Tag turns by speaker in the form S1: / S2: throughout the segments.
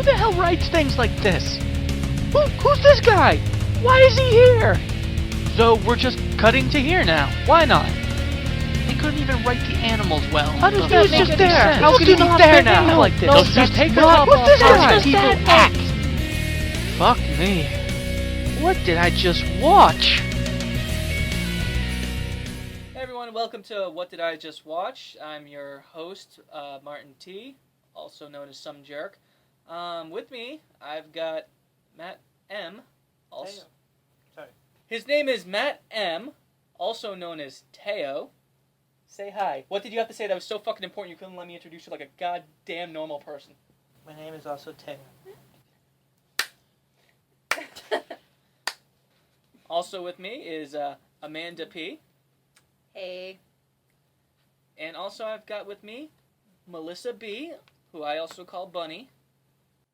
S1: the hell writes things like this? Who's this guy? Why is he here? So we're just cutting to here now. Why not? They couldn't even write the animals well. How does that make any sense? How could he be there now like this? They'll just take us
S2: What's this guy?
S1: people act. Fuck me. What did I just watch?
S3: Hey everyone, welcome to What Did I Just Watch? I'm your host, Martin T., also known as Some Jerk. With me, I've got Matt M. Also,
S2: Sorry.
S3: his name is Matt M., also known as Teo. Say hi. What did you have to say that was so fucking important you couldn't let me introduce you like a goddamn normal person?
S2: My name is also Teo.
S3: Also with me is Amanda P.
S4: Hey.
S3: And also I've got with me Melissa B., who I also call Bunny.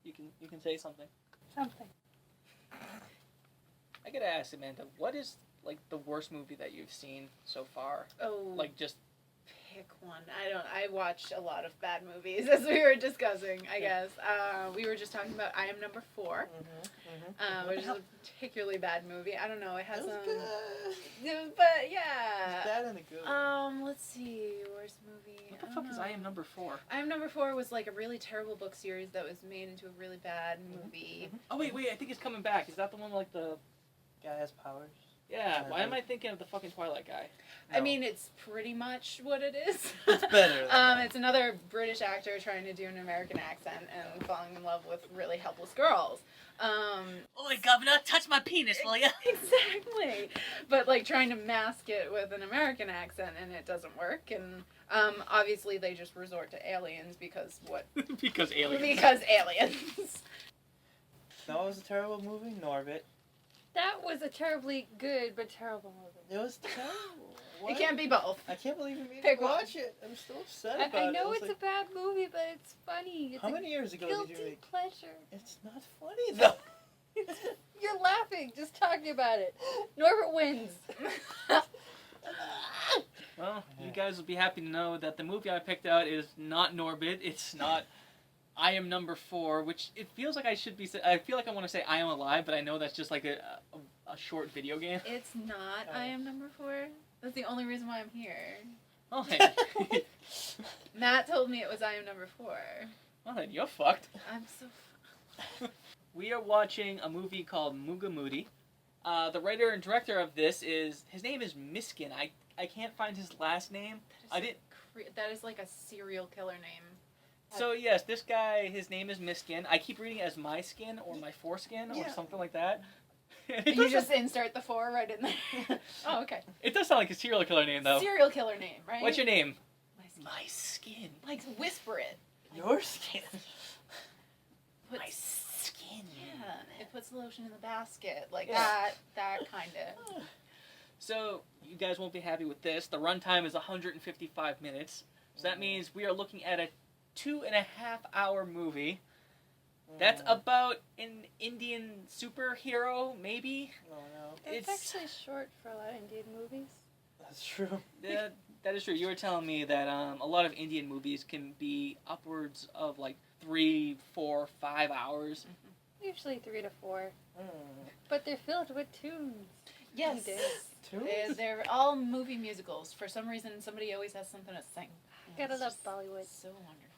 S3: You can say something.
S4: Something.
S3: I gotta ask Amanda, what is like the worst movie that you've seen so far?
S4: Oh,
S3: Like just
S4: pick one. I watch a lot of bad movies, as we were discussing, I guess. We were just talking about I Am Number 4, which is a particularly bad movie. I don't know, it has some... But, yeah.
S2: It's bad in the good.
S4: Let's see, worst movie.
S3: what the fuck is I Am Number 4?
S4: I Am Number 4 was like a really terrible book series that was made into a really bad movie.
S3: Oh wait, I think it's coming back. Is that the one with, like the...
S2: Guy has powers.
S3: Yeah, why am I thinking of the fucking Twilight guy?
S4: I mean, it's pretty much what it is.
S2: It's better.
S4: It's another British actor trying to do an American accent and falling in love with really helpless girls.
S3: Oi, governor, touch my penis, will ya?
S4: Exactly. But, like, trying to mask it with an American accent, and it doesn't work. And, obviously, they just resort to aliens because what?
S3: Because aliens.
S4: Because aliens.
S2: That was a terrible movie, Norbit.
S5: That was a terribly good but terrible movie.
S2: It was terrible. What?
S4: It can't be both.
S2: I can't believe you made
S4: Pick
S2: me
S4: one.
S2: watch it. I'm still upset about it.
S5: I know
S2: was
S5: it's
S2: like,
S5: a bad movie, but it's funny. It's
S2: how
S5: a
S2: many years ago
S5: guilty
S2: did you make?
S5: pleasure.
S2: It's not funny though.
S5: You're laughing just talking about it. Norbert wins.
S3: Well, you guys will be happy to know that the movie I picked out is not Norbit. It's not I Am Number 4, which it feels like I should be... I feel like I want to say I Am Alive, but I know that's just like a short video game.
S4: It's not I Am Number 4. That's the only reason why I'm here.
S3: Oh, hey.
S4: Matt told me it was I Am Number 4.
S3: Well, then you're fucked.
S4: I'm so...
S3: We are watching a movie called Mugamoodi. The writer and director of this is... His name is Miskin. I can't find his last name.
S4: That is like a serial killer name.
S3: So, yes, this guy, his name is Miskin. I keep reading it as My Skin or My Foreskin or something like that.
S4: You just insert the 4 right in there. Oh, okay.
S3: It does sound like a serial killer name, though.
S4: Serial killer name, right?
S3: What's your name?
S4: My skin. Like, whisper it.
S2: Your skin.
S3: My skin.
S4: Yeah, it puts lotion in the basket. Like that kind of.
S3: So, you guys won't be happy with this. The runtime is 155 minutes. So that means we are looking at a 2.5-hour movie. That's about an Indian superhero, maybe?
S2: Oh no.
S5: It's actually short for a lot of Indian movies.
S2: That's true.
S3: That is true. You were telling me that a lot of Indian movies can be upwards of like 3, 4, 5 hours.
S5: Usually 3 to 4.
S2: Mm.
S5: But they're filled with tunes.
S4: Yes. They're all movie musicals. For some reason, somebody always has something to sing.
S5: Gotta love Bollywood.
S4: So wonderful.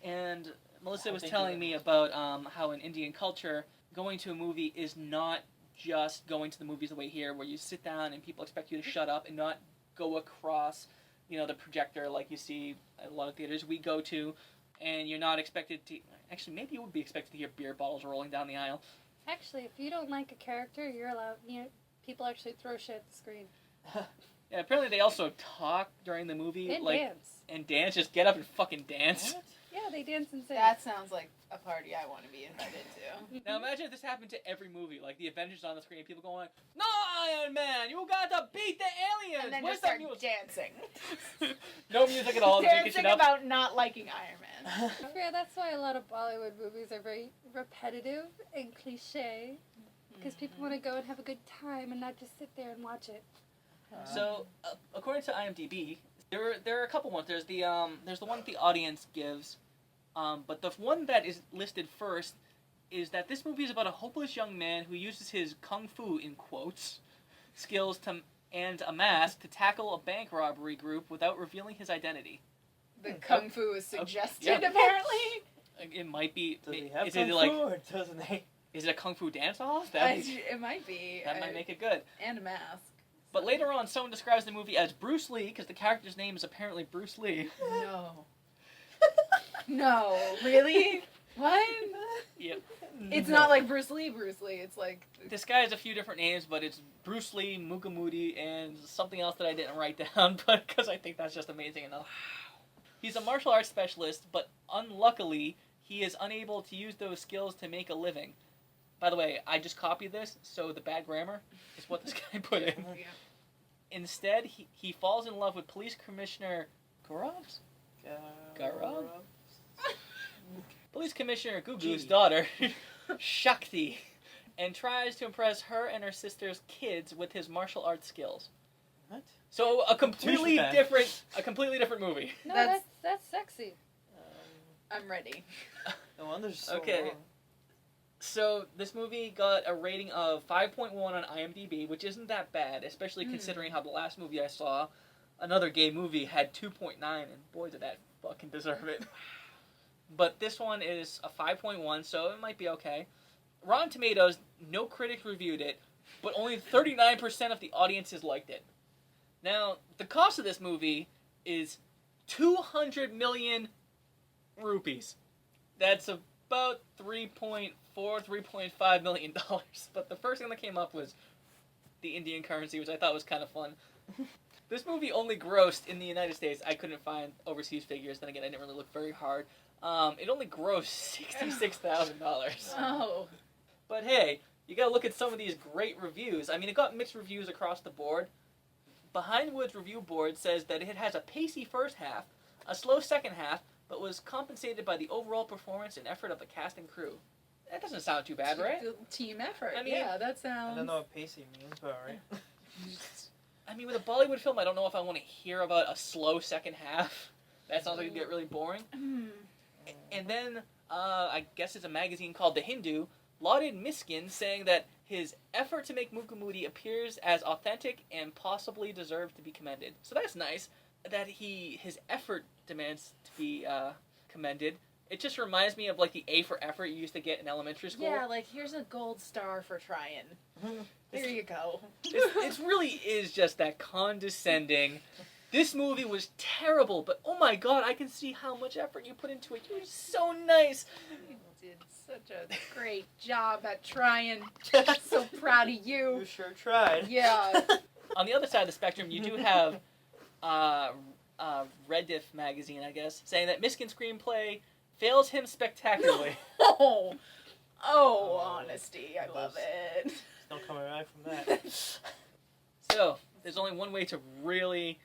S3: And Melissa was telling me about how in Indian culture, going to a movie is not just going to the movies the way here, where you sit down and people expect you to shut up and not go across, the projector like you see at a lot of theaters we go to, and you're not expected to... Actually, maybe you would be expected to hear beer bottles rolling down the aisle.
S5: Actually, if you don't like a character, you're allowed, people actually throw shit at the screen.
S3: Yeah, apparently they also talk during the movie.
S5: And dance.
S3: And dance, just get up and fucking dance.
S2: What?
S5: Yeah, they dance and sing.
S4: That sounds like a party I want to be invited to.
S3: Now imagine if this happened to every movie, like the Avengers on the screen, people going, "No, Iron Man, you got to beat the aliens!"
S4: And then
S3: Where's
S4: just start
S3: that music?
S4: dancing.
S3: No music at all.
S4: Dancing about not liking Iron Man.
S5: Yeah, that's why a lot of Bollywood movies are very repetitive and cliche. Because people want to go and have a good time and not just sit there and watch it.
S3: So, according to IMDb, there are a couple ones. There's the one that the audience gives, But the one that is listed first is that this movie is about a hopeless young man who uses his kung fu, in quotes, skills and a mask to tackle a bank robbery group without revealing his identity.
S4: The kung fu is suggested,
S3: yeah.
S4: apparently.
S3: It might be.
S2: Does he have
S3: is
S2: kung
S3: it
S2: fu
S3: like?
S2: or doesn't he?
S3: Is it a kung fu dance-off?
S4: It might be.
S3: That might make it good.
S4: And a mask.
S3: But later on, someone describes the movie as Bruce Lee because the character's name is apparently Bruce Lee.
S4: No. No, really? What?
S3: Yep.
S4: It's not like Bruce Lee. It's like...
S3: This guy has a few different names, but it's Bruce Lee, Mugamoodi, and something else that I didn't write down, but because I think that's just amazing enough. He's a martial arts specialist, but unluckily, he is unable to use those skills to make a living. By the way, I just copied this, so the bad grammar is what this guy put in.
S4: Yeah.
S3: Instead, he falls in love with Police Commissioner Gaurav's? Gaurav? Police Commissioner Gugu's daughter, Shakti, and tries to impress her and her sister's kids with his martial arts skills.
S2: What?
S3: So a completely
S2: Douchebag.
S3: different movie.
S5: No,
S4: That's-
S5: that's sexy.
S4: I'm ready.
S2: No wonder it's so
S3: Okay.
S2: wrong.
S3: So this movie got a rating of 5.1 on IMDb, which isn't that bad, especially considering how the last movie I saw, another gay movie, had 2.9, and boy did that fucking deserve it. But this one is a 5.1, so it might be okay. Rotten Tomatoes, no critics reviewed it, but only 39% of the audiences liked it. Now, the cost of this movie is 200 million rupees. That's about $3.5 million. But the first thing that came up was the Indian currency, which I thought was kind of fun. This movie only grossed in the United States. I couldn't find overseas figures. Then again, I didn't really look very hard. It only grossed $66,000.
S4: Oh.
S3: But hey, you gotta look at some of these great reviews. I mean, it got mixed reviews across the board. Behindwood's review board says that it has a pacey first half, a slow second half, but was compensated by the overall performance and effort of the cast and crew. That doesn't sound too bad, right?
S4: Team effort.
S3: I mean-
S4: yeah, that sounds...
S2: I don't know what pacey means, but alright.
S3: I mean, with a Bollywood film, I don't know if I want to hear about a slow second half. That sounds like it'd get really boring. And then, I guess it's a magazine called The Hindu, lauded Miskin, saying that his effort to make Mugamoodi appears as authentic and possibly deserves to be commended. So that's nice, that his effort demands to be commended. It just reminds me of like the A for effort you used to get in elementary school.
S4: Yeah, like, here's a gold star for trying. There you go.
S3: It really is just that condescending. This movie was terrible, but oh my god, I can see how much effort you put into it. You were so nice.
S4: You did such a great job at trying. So proud of you.
S2: You sure tried.
S4: Yeah.
S3: On the other side of the spectrum, you do have Rediff magazine, I guess, saying that Miskin's screenplay fails him spectacularly.
S4: Oh, honesty. I love it.
S2: There's no coming back from that.
S3: So, there's only one way to really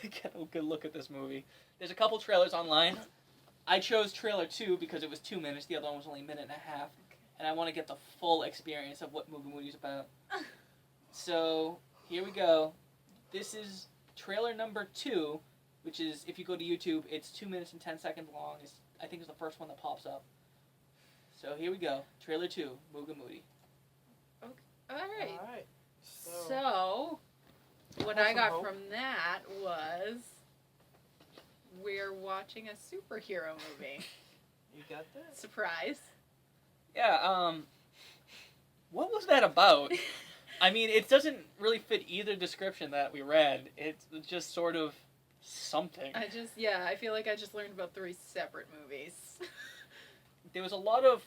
S3: get a good look at this movie. There's a couple trailers online. I chose trailer 2 because it was 2 minutes. The other one was only a minute and a half. And I want to get the full experience of what Mugamoodi's about. So, here we go. This is trailer number 2, which is, if you go to YouTube, it's 2 minutes and 10 seconds long. I think it's the first one that pops up. So, here we go. Trailer 2, Mugamoodi.
S4: All right.
S2: Alright.
S4: So, what
S2: Have
S4: I
S2: some
S4: got
S2: hope.
S4: from that was we're watching a superhero movie.
S2: You got that?
S4: Surprise.
S3: Yeah, what was that about? I mean, it doesn't really fit either description that we read. It's just sort of something.
S4: I feel like I just learned about 3 separate movies.
S3: There was a lot of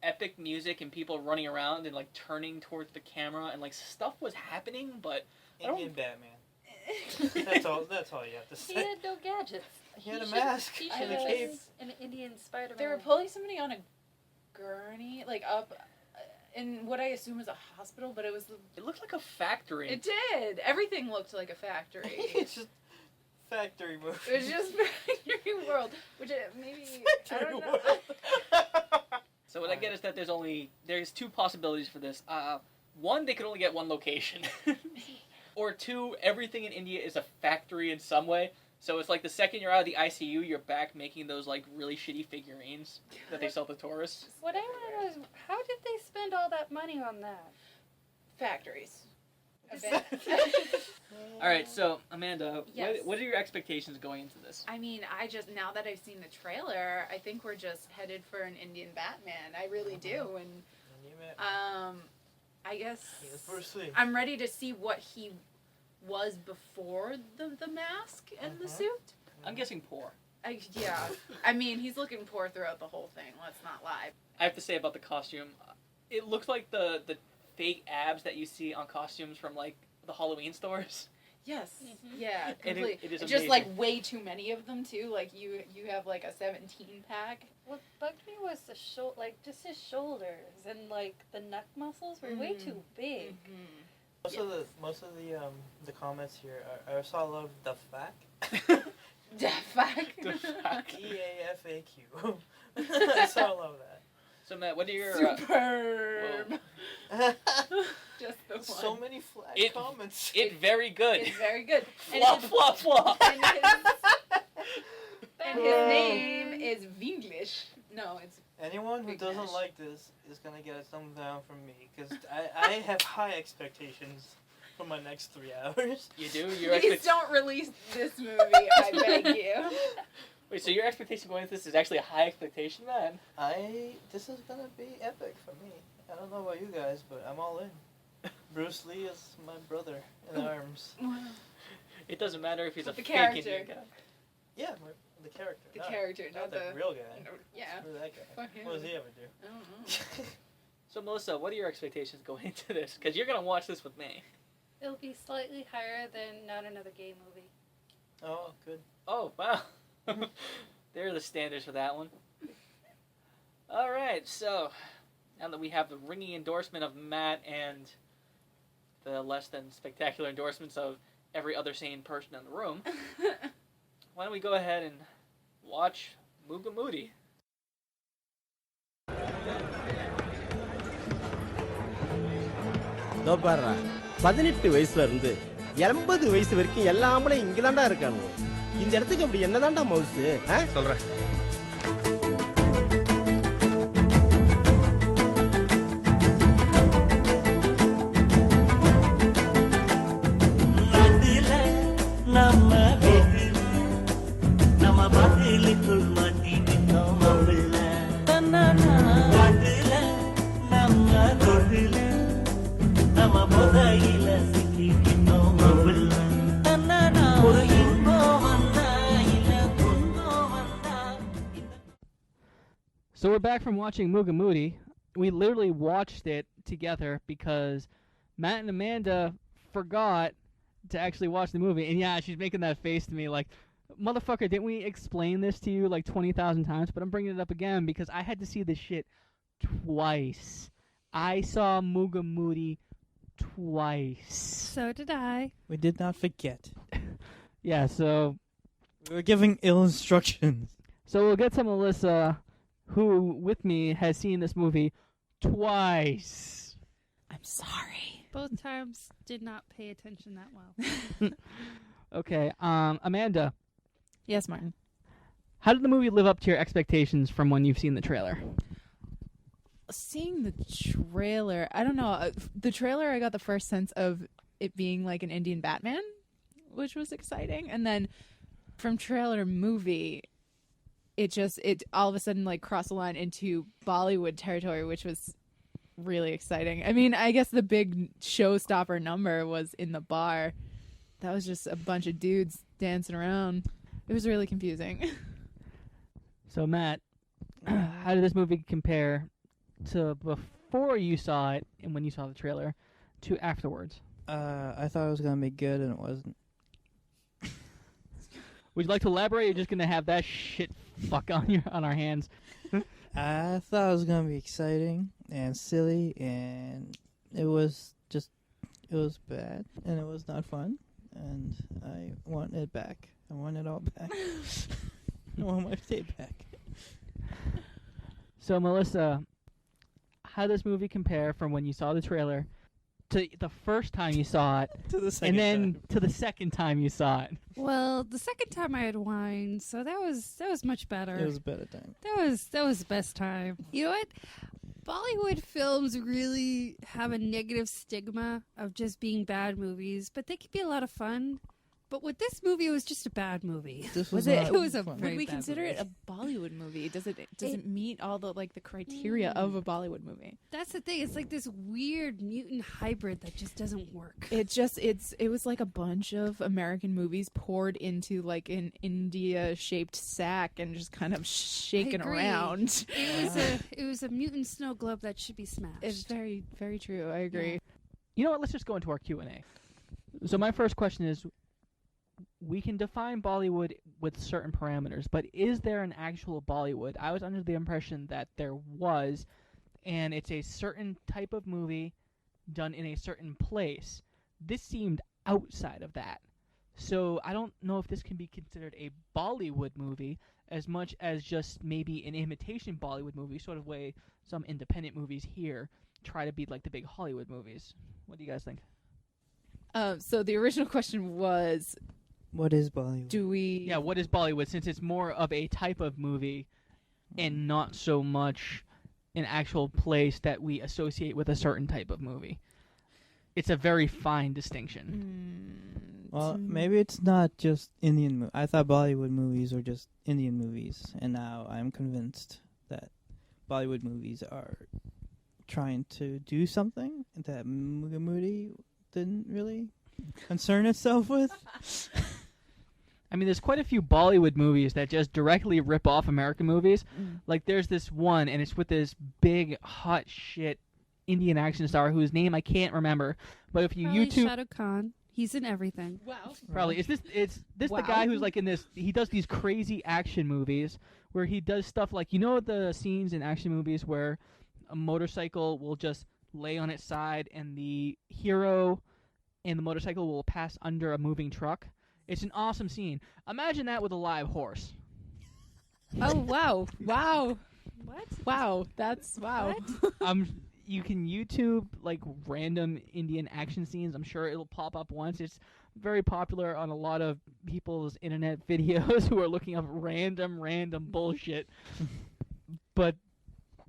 S3: epic music and people running around and, like, turning towards the camera and, like, stuff was happening, but I don't...
S2: Indian Batman. That's all you have to
S5: He
S2: say.
S5: had no gadgets.
S2: He had a mask
S5: He
S2: and
S5: should
S2: a
S5: have
S2: cape.
S5: been an Indian Spider-Man.
S4: They were pulling somebody on a gurney, like up in what I assume is a hospital, but it was.
S3: It looked like a factory.
S4: It did. Everything looked like a factory.
S2: It's just factory movie.
S4: It was just factory world, which maybe I don't know.
S3: So what I get is that there's 2 possibilities for this. 1, they could only get 1 location. Or 2, everything in India is a factory in some way. So it's like the second you're out of the ICU, you're back making those like really shitty figurines that they sell to tourists.
S5: What I want to know is, how did they spend all that money on that?
S4: Factories.
S3: All right, so Amanda,
S4: Yes.
S3: what are your expectations going into this?
S4: I mean, now that I've seen the trailer, I think we're just headed for an Indian Batman. I really do, and I guess
S2: Bruce Lee.
S4: I'm ready to see what he was before the mask and the suit.
S3: I'm guessing poor.
S4: Yeah, I mean, he's looking poor throughout the whole thing. Let's not lie.
S3: I have to say about the costume, it looks like the fake abs that you see on costumes from like the Halloween stores.
S4: Yes.
S5: Mm-hmm.
S4: Yeah.
S3: And
S4: Complete.
S3: it is
S4: just
S3: amazing.
S4: like way too many of them too. Like you have like a 17 pack.
S5: What bugged me was the just his shoulders and like the neck muscles were way too big.
S2: Most of the comments here I saw a lot of the fact.
S4: Deafac.
S2: EAFAQ. I saw a lot of that.
S3: So Matt, what are your
S4: Superb. Just the one.
S2: So many flat comments.
S3: It's very good.
S4: It's very good. And
S3: Flop, flop, flop.
S4: And his name is Vinglish. No, it's
S2: Anyone who
S4: Big
S2: doesn't
S4: Nash.
S2: like this is gonna get a thumb down from me because I have high expectations for my next 3 hours.
S3: You do? Your
S4: Please don't release this movie, I beg you.
S3: Wait, so your expectation going into this is actually a high expectation, man?
S2: This is gonna be epic for me. I don't know about you guys, but I'm all in. Bruce Lee is my brother in arms.
S3: It doesn't matter if he's
S4: The
S3: a fake
S4: character.
S3: Indian guy.
S2: Yeah, the character.
S4: The
S2: not,
S4: character,
S2: not
S4: not
S2: the real guy.
S4: Yeah.
S2: Screw that guy.
S4: Fuck him.
S2: What does he ever do?
S4: I don't know.
S3: So Melissa, what are your expectations going into this? Because you're gonna watch this with me.
S5: It'll be slightly higher than Not Another Gay Movie.
S2: Oh, good.
S3: Oh wow, there are the standards for that one. All right, so now that we have the ringing endorsement of Matt and the less than spectacular endorsements of every other sane person in the room, why don't we go ahead and watch Mugamoodi?
S6: பாருடா 18 வயசுல இருந்து 80 வயசு வரைக்கும் எல்லாமே இங்க தான்டா இருக்கானுங்க. இந்த இடத்துக்கு அப்படி என்னதான்டா மவுஸ்? சொல்றேன்.
S7: நம்ம வீட்டுல நம்ம பதிலுக்குள் மாட்டிக்கிட்டோம் மவுள்ள காட்டுல நம்ம தொழில நம்ம புதையில சிக்கிக்கிட்டோம் மவுள்ள ஒரு இன்பம் வந்தா இல்ல துன்பம் வந்தா.
S1: So we're back from watching Mugamoodi. We literally watched it together because Matt and Amanda forgot to actually watch the movie. And yeah, she's making that face to me like, motherfucker, didn't we explain this to you like 20,000 times? But I'm bringing it up again because I had to see this shit twice. I saw Mugamoodi twice.
S5: So did I.
S8: We did not forget.
S1: Yeah, so
S8: We were giving ill instructions.
S1: we'll get to Melissa, who with me has seen this movie twice.
S9: I'm sorry.
S5: Both times did not pay attention that well.
S1: Okay, Amanda,
S9: Yes, Martin.
S1: how did the movie live up to your expectations from when you've seen the trailer?
S9: Seeing the trailer, I don't know. The trailer, I got the first sense of it being like an Indian Batman, which was exciting. And then from trailer to movie, it all of a sudden like crossed the line into Bollywood territory, which was really exciting. I mean, I guess the big showstopper number was in the bar. That was just a bunch of dudes dancing around. It was really confusing.
S1: So Matt, how did this movie compare to before you saw it and when you saw the trailer to afterwards?
S8: I thought it was gonna be good, and it wasn't.
S1: Would you like to elaborate? Or you're just gonna have that shit fuck on our hands.
S8: I thought it was gonna be exciting and silly, and it was bad, and it was not fun, and I want it back. I want it all back. I want my tape back.
S1: So Melissa, how does this movie compare from when you saw the trailer to the first time you saw it,
S8: To the second
S1: and then
S8: time.
S1: to the second time you saw it?
S5: Well, the second time I had wine, so that was much better.
S8: It was a better time.
S5: That was the best time. You know what? Bollywood films really have a negative stigma of just being bad movies, but they can be a lot of fun. But with this movie, it was just a bad movie.
S8: This
S9: Was
S8: was
S9: it-
S8: not
S5: It was a
S8: fun.
S5: very
S9: Would we
S5: bad
S9: consider
S5: movie.
S9: it a Bollywood movie? Does it meet all the like the criteria of a Bollywood movie?
S5: That's the thing. It's like this weird mutant hybrid that just doesn't work.
S9: It was like a bunch of American movies poured into like an India shaped sack and just kind of shaken
S5: agree.
S9: around.
S5: It was a mutant snow globe that should be smashed.
S9: It's very, very true. I agree.
S1: You know what? Let's just go into our Q&A. So my first question is, we can define Bollywood with certain parameters, but is there an actual Bollywood? I was under the impression that there was, and it's a certain type of movie done in a certain place. This seemed outside of that. So I don't know if this can be considered a Bollywood movie as much as just maybe an imitation Bollywood movie, sort of way some independent movies here try to be like the big Hollywood movies. What do you guys think?
S9: So the original question was,
S8: What is Bollywood?
S9: do we?
S1: Yeah, what is Bollywood, since it's more of a type of movie and not so much an actual place that we associate with a certain type of movie? It's a very fine distinction.
S8: Well, maybe it's not just Indian. I thought Bollywood movies were just Indian movies, and now I'm convinced that Bollywood movies are trying to do something that Mugamoodi didn't really concern itself with.
S1: I mean, there's quite a few Bollywood movies that just directly rip off American movies. Like, there's this one, and it's with this big, hot shit Indian action star whose name I can't remember. But if you
S5: Probably
S1: YouTube...
S5: Shah Rukh Khan. He's in everything.
S9: Wow.
S1: Probably. Is this the guy who's like in this... He does these crazy action movies where he does stuff like... You know the scenes in action movies where a motorcycle will just lay on its side and the hero and the motorcycle will pass under a moving truck? It's an awesome scene. Imagine that with a live horse.
S9: Oh wow! Wow!
S5: What?
S9: Wow! That's wow!
S1: You can YouTube like random Indian action scenes. I'm sure it'll pop up once. It's very popular on a lot of people's internet videos who are looking up random bullshit. But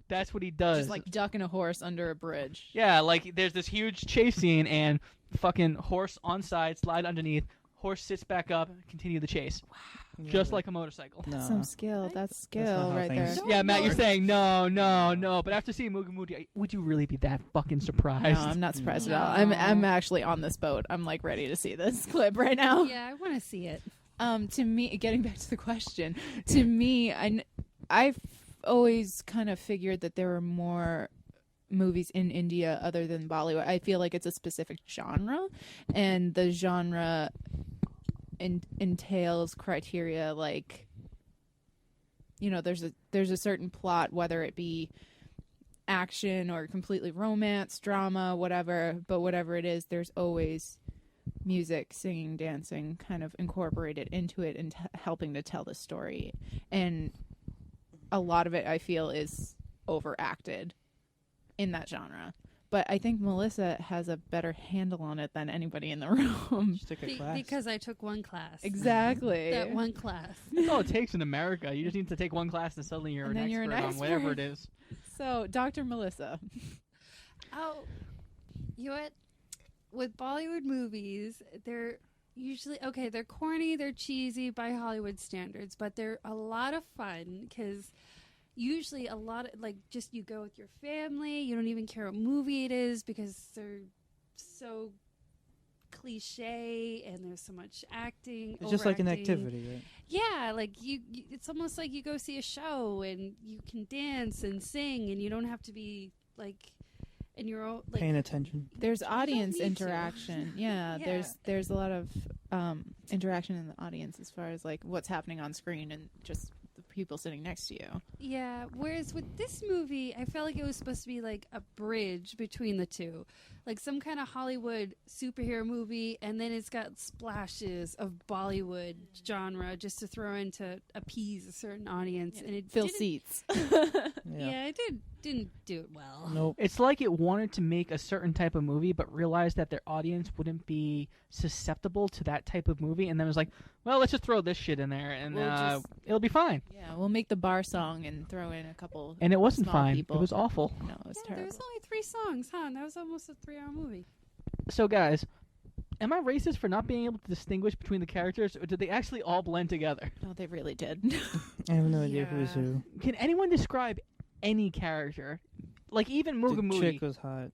S1: that's what he does.
S9: Just like ducking a horse under a bridge.
S1: Yeah, like there's this huge chase scene and fucking horse on side, slide underneath, horse sits back up, continue the chase. Wow. Just like a motorcycle.
S8: No.
S9: Some skill. That's
S8: not
S9: skill
S8: how
S9: right there.
S8: things-
S1: Yeah, Matt, you're saying no. But after seeing Mugamoodi, would you really be that fucking surprised?
S9: No, I'm not surprised at all. I'm actually on this boat. I'm like ready to see this clip right now.
S5: Yeah, I want to see it.
S9: To me, getting back to the question, to me, I've always kind of figured that there were more movies in India other than Bollywood. I feel like it's a specific genre, and the genre entails criteria like, you know, there's a certain plot, whether it be action or completely romance, drama, whatever, but whatever it is, there's always music, singing, dancing kind of incorporated into it and helping to tell the story. And a lot of it I feel is overacted in that genre. But I think Melissa has a better handle on it than anybody in the room.
S8: Just took a class.
S5: Because I took one class.
S9: Exactly.
S5: That one class.
S1: That's all it takes in America. You just need to take one class and suddenly you're,
S9: And
S1: an,
S9: then
S1: expert
S9: you're an
S1: on whatever it
S9: expert.
S1: is.
S9: So, Dr. Melissa.
S5: Oh, you know what? With Bollywood movies, they're usually, okay, they're corny, they're cheesy by Hollywood standards, but they're a lot of fun because usually a lot of, like, just you go with your family, you don't even care what movie it is because they're so cliche and there's so much acting.
S8: It's just like an
S5: overacting.
S8: activity, right?
S5: Yeah, like you it's almost like you go see a show and you can dance and sing and you don't have to be like in your own like
S8: Paying attention.
S9: There's audience
S5: need to.
S9: interaction. Yeah,
S5: Yeah.
S9: there's a lot of interaction in the audience as far as like what's happening on screen and just the people sitting next to you.
S5: Yeah, whereas with this movie, I felt like it was supposed to be like a bridge between the two. Like some kind of Hollywood superhero movie, and then it's got splashes of Bollywood genre just to throw in to appease a certain audience. And it
S9: Fill
S5: didn't-
S9: seats.
S5: Yeah, it did. didn't do it well.
S8: Nope.
S3: It's like it wanted to make a certain type of movie, but realized that their audience wouldn't be susceptible to that type of movie, and then was like, well, let's just throw this shit in there, and it'll be fine.
S9: Yeah, we'll make the bar song and throw in a couple.
S3: And it wasn't
S9: small
S3: fine.
S9: People.
S3: It was awful.
S9: No, it was
S5: There
S9: terrible.
S5: was only 3 songs, huh? And that was almost a 3-hour movie.
S3: So, guys, am I racist for not being able to distinguish between the characters, or did they actually all blend together?
S9: No, they really did.
S8: I have no idea who's
S5: Yeah.
S8: who.
S3: Can anyone describe any character? Like, even
S8: The
S3: Mugamoodi.
S8: chick was hot.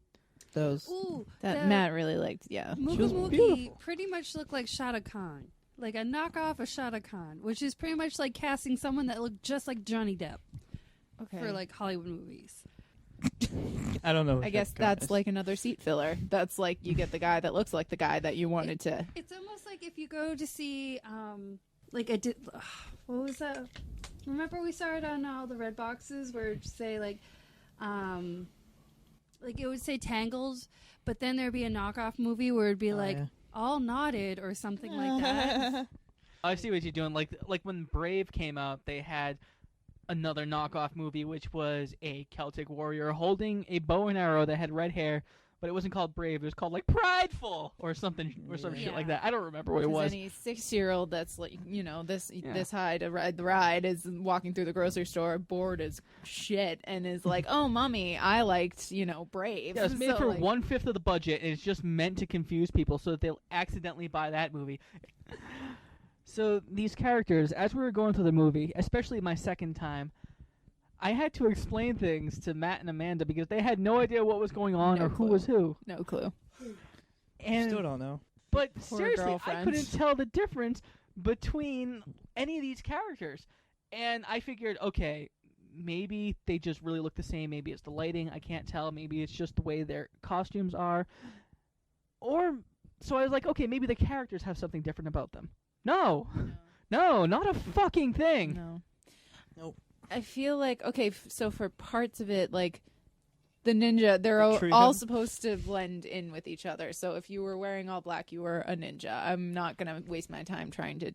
S8: That was.
S5: Ooh,
S9: that
S5: the
S9: Matt really liked. Yeah.
S8: She was
S5: Mugamoodi
S8: beautiful.
S5: pretty much looked like Shada Khan. Like a knockoff of Shada Khan, which is pretty much like casting someone that looked just like Johnny Depp
S9: Okay.
S5: for like Hollywood movies.
S8: I don't know.
S9: I guess that's like another seat filler. That's like you get the guy that looks like the guy that you wanted to.
S5: It's almost like if you go to see, what was that? Remember we saw it on all the red boxes where it would say like it would say Tangled, but then there'd be a knockoff movie where it'd be All Knotted or something like that.
S3: I see what you're doing. Like when Brave came out, they had another knockoff movie, which was a Celtic warrior holding a bow and arrow that had red hair, but it wasn't called Brave. It was called like Prideful or something or some shit like that. I don't remember what it was.
S9: Any 6-year-old that's like this high to ride the ride is walking through the grocery store bored as shit and is like, oh, mommy, I liked Brave.
S3: Yeah, it's made
S9: So,
S3: for
S9: like,
S3: 1/5 of the budget, and it's just meant to confuse people so that they'll accidentally buy that movie. So these characters, as we were going through the movie, especially my second time, I had to explain things to Matt and Amanda because they had no idea what was going on
S9: No
S3: or who
S9: clue.
S3: was who.
S9: No clue.
S3: And
S8: Still don't know.
S3: But
S9: Poor
S3: seriously, I
S9: girlfriend.
S3: couldn't tell the difference between any of these characters. And I figured, okay, maybe they just really look the same. Maybe it's the lighting. I can't tell. Maybe it's just the way their costumes are. So I was like, okay, maybe the characters have something different about them. No, not a fucking thing.
S9: No.
S8: Nope.
S9: I feel like, okay, so for parts of it, like, the ninja, they're
S8: Tree
S9: all
S8: him.
S9: supposed to blend in with each other. So if you were wearing all black, you were a ninja. I'm not going to waste my time trying to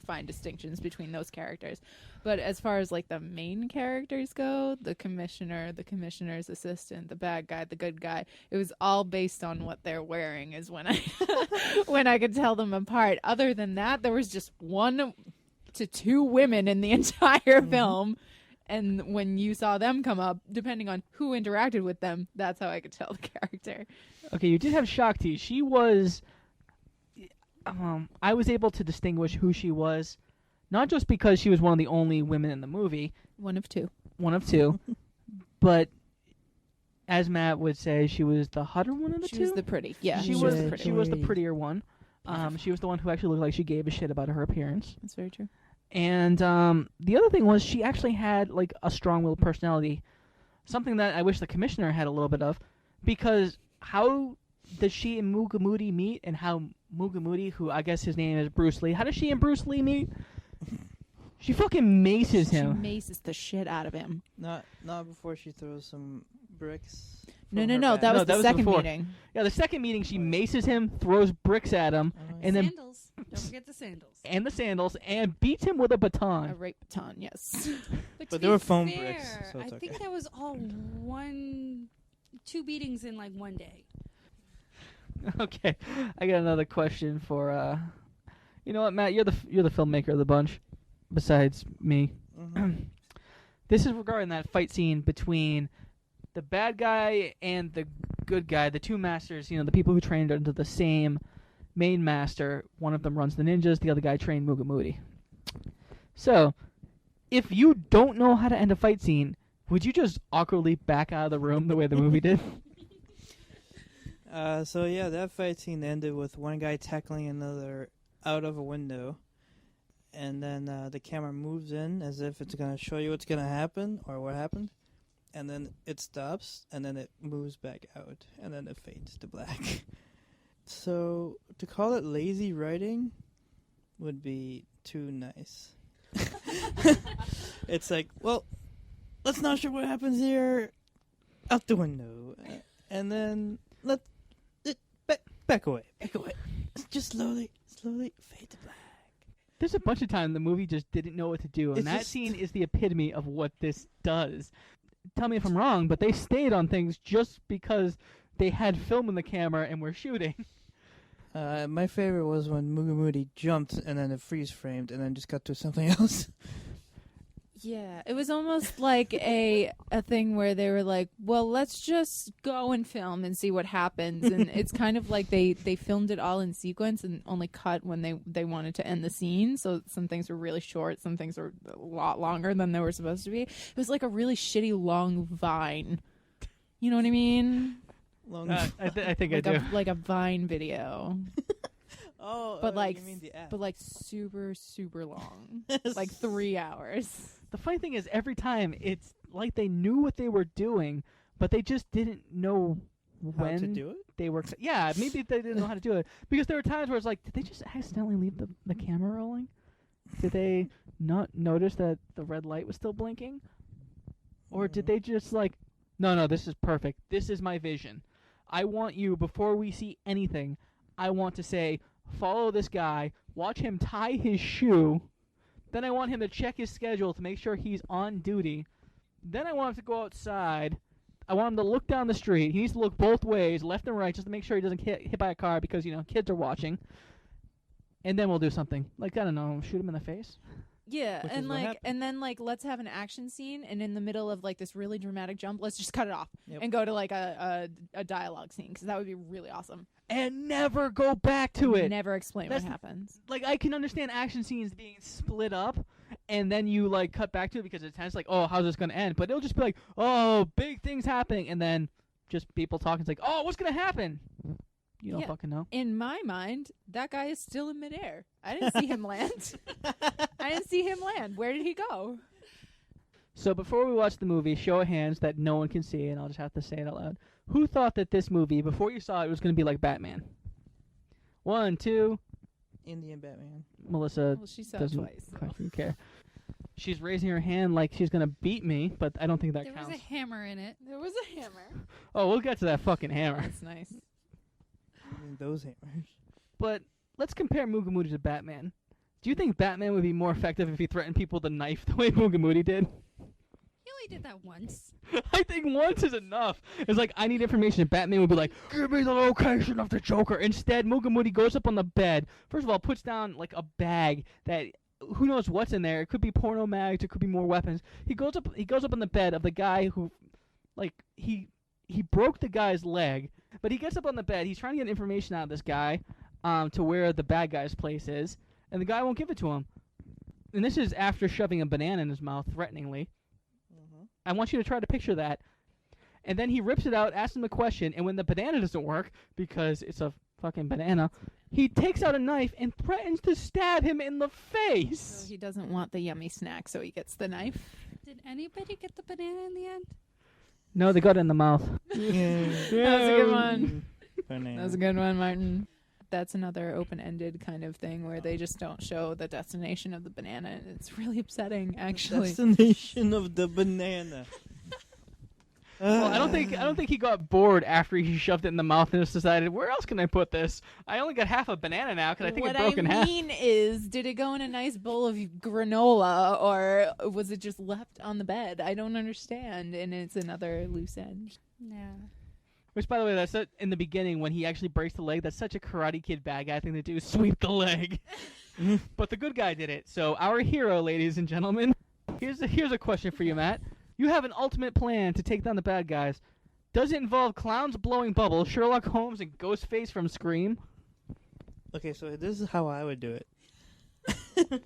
S9: find distinctions between those characters. But as far as, like, the main characters go, the commissioner, the commissioner's assistant, the bad guy, the good guy, it was all based on what they're wearing is when I when I could tell them apart. Other than that, there was just 1 to 2 women in the entire film. And when you saw them come up, depending on who interacted with them, that's how I could tell the character.
S3: Okay, you did have Shakti. She was... I was able to distinguish who she was, not just because she was one of the only women in the movie.
S9: 1 of 2.
S3: One of 2. But, as Matt would say, she was the hotter one of the 2?
S9: She was the pretty. Yeah,
S3: She
S8: She
S3: was
S8: was
S3: the
S8: pretty.
S3: she was the prettier one. She was the one who actually looked like she gave a shit about her appearance.
S9: That's very true.
S3: And the other thing was she actually had like a strong-willed personality, something that I wish the commissioner had a little bit of, because how does she and Mugamoodi meet, and how Mugamoodi, who I guess his name is Bruce Lee, how does she and Bruce Lee meet? She fucking maces him.
S9: She maces the shit out of him.
S8: Not before she throws some bricks.
S9: No,
S8: from
S9: no,
S8: her
S9: no.
S8: back.
S9: That was
S3: No, that
S9: the
S3: was
S9: second
S3: before.
S9: meeting.
S3: Yeah, the second meeting she maces him, throws bricks at him, and then
S5: Sandals. Don't forget the sandals.
S3: and the sandals, and beats him with a
S9: A
S3: baton.
S9: rape baton, yes.
S8: But
S5: to
S8: they were
S5: be
S8: foam
S5: fair,
S8: bricks, so it's
S5: I think
S8: okay.
S5: that was all 2 beatings in like 1 day.
S3: Okay, I got another question for. You know what, Matt? You're the filmmaker of the bunch, besides me.
S8: Mhm.
S3: This is regarding that fight scene between the bad guy and the good guy, the 2 masters. The people who trained under the same main master. One of them runs the ninjas. The other guy trained Mugamoodi. So, if you don't know how to end a fight scene, would you just awkwardly back out of the room the way the movie did?
S8: So yeah, that fight scene ended with one guy tackling another out of a window, and then the camera moves in as if it's gonna show you what's gonna happen or what happened, and then it stops, and then it moves back out, and then it fades to black. So to call it lazy writing would be too nice. It's like, well, let's not show what happens here. Out the window, and then let it back away. Just slowly fade to black.
S3: There's a bunch of time the movie just didn't know what to do, and
S8: It's
S3: that
S8: just-
S3: scene is the epitome of what this does.
S1: tell me if I'm wrong, but they stayed on things just because they had film in the camera and were shooting.
S8: My favorite was when Mugamoodi jumped and then it freeze framed and then just cut to something else.
S9: Yeah, it was almost like a thing where they were like, well, let's just go and film and see what happens. And it's kind of like they filmed it all in sequence and only cut when they wanted to end the scene. So some things were really short, some things were a lot longer than they were supposed to be. It was like a really shitty long Vine. You know what I mean?
S1: I think
S9: like
S1: I do.
S9: Like a Vine video.
S8: But you mean the app.
S9: But like super, super long. Like 3 hours.
S1: The funny thing is, every time it's like they knew what they were doing, but they just didn't know when
S8: to do it?
S1: they were. Yeah, maybe they didn't know how to do it. Because there were times where it's like, did they just accidentally leave the camera rolling? Did they not notice that the red light was still blinking? Or did they just like, no, this is perfect. This is my vision. I want you, before we see anything, I want to say, follow this guy, watch him tie his shoe. Then I want him to check his schedule to make sure he's on duty. Then I want him to go outside. I want him to look down the street. He needs to look both ways, left and right, just to make sure he doesn't get hit by a car because, kids are watching. And then we'll do something. Like, I don't know, shoot him in the face.
S9: Yeah,
S8: Which
S9: and
S8: is what happened.
S9: and then let's have an action scene, and in the middle of like this really dramatic jump, let's just cut it off
S8: Yep.
S9: and go to like a dialogue scene, because that would be really awesome.
S1: And never go back to it.
S9: Never explain
S1: That's-
S9: what happens.
S1: Like, I can understand action scenes being split up, and then you, like, cut back to it because it's tense, like, oh, how's this going to end? But it'll just be like, oh, big things happening, and then just people talking. It's like, oh, what's going to happen? You don't
S9: Yeah.
S1: fucking know.
S9: In my mind, that guy is still in midair. I didn't see him land. I didn't see him land. Where did he go?
S1: So before we watch the movie, show of hands that no one can see, and I'll just have to say it out loud. Who thought that this movie, before you saw it, was going to be like Batman? 1, 2.
S8: Indian Batman.
S1: Melissa
S9: Well, she saw it
S1: doesn't
S9: twice. So.
S1: fucking care. She's raising her hand like she's going to beat me, but I don't think that
S5: There
S1: counts.
S5: was a hammer in it.
S9: There was a hammer.
S1: Oh, we'll get to that fucking hammer.
S9: That's nice.
S8: I mean, those hammers.
S1: But let's compare Mugamoodi to Batman. Do you think Batman would be more effective if he threatened people with a knife the way Mugamoodi did?
S5: He only did that once.
S1: I think once is enough. It's like, I need information. Batman would be like, give me the location of the Joker. Instead, Mugamoodi goes up on the bed. First of all, puts down like a bag that who knows what's in there. It could be porno mags. It could be more weapons. He goes up on the bed of the guy who, like, he broke the guy's leg. But he gets up on the bed. He's trying to get information out of this guy to where the bad guy's place is. And the guy won't give it to him. And this is after shoving a banana in his mouth threateningly. I want you to try to picture that. And then he rips it out, asks him a question, and when the banana doesn't work, because it's a fucking banana, he takes out a knife and threatens to stab him in the face.
S9: So he doesn't want the yummy snack, so he gets the knife.
S5: Did anybody get the banana in the end?
S1: No, they got it in the mouth.
S8: Yeah.
S9: That was a good one.
S8: Banana.
S9: That was a good one, Martin. That's another open-ended kind of thing where they just don't show the destination of the banana, and it's really upsetting, actually.
S8: Destination of the banana.
S1: Well, I don't think he got bored after he shoved it in the mouth and just decided, where else can I put this? I only got half a banana now because I think
S9: what
S1: it broke in
S9: I
S1: half.
S9: mean is, did it go in a nice bowl of granola, or was it just left on the bed? I don't understand, and it's another loose end.
S5: Yeah.
S1: Which, by the way, that's in the beginning when he actually breaks the leg. That's such a Karate Kid bad guy thing to do, sweep the leg. But the good guy did it. So our hero, ladies and gentlemen, here's a question for you, Matt. You have an ultimate plan to take down the bad guys. Does it involve clowns blowing bubbles, Sherlock Holmes, and Ghostface from Scream?
S8: Okay, so this is how I would do it.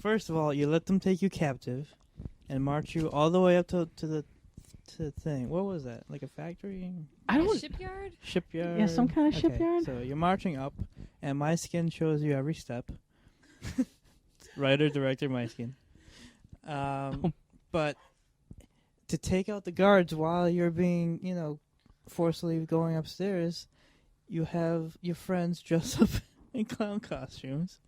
S8: First of all, you let them take you captive and march you all the way up to the thing. What was that? Like a factory?
S1: I don't.
S5: Shipyard?
S8: Shipyard?
S1: Yeah, some kind of
S8: Okay,
S1: shipyard.
S8: So you're marching up, and my skin shows you every step. Writer, director, my skin. But to take out the guards while you're being, forcefully going upstairs, you have your friends dress up in clown costumes,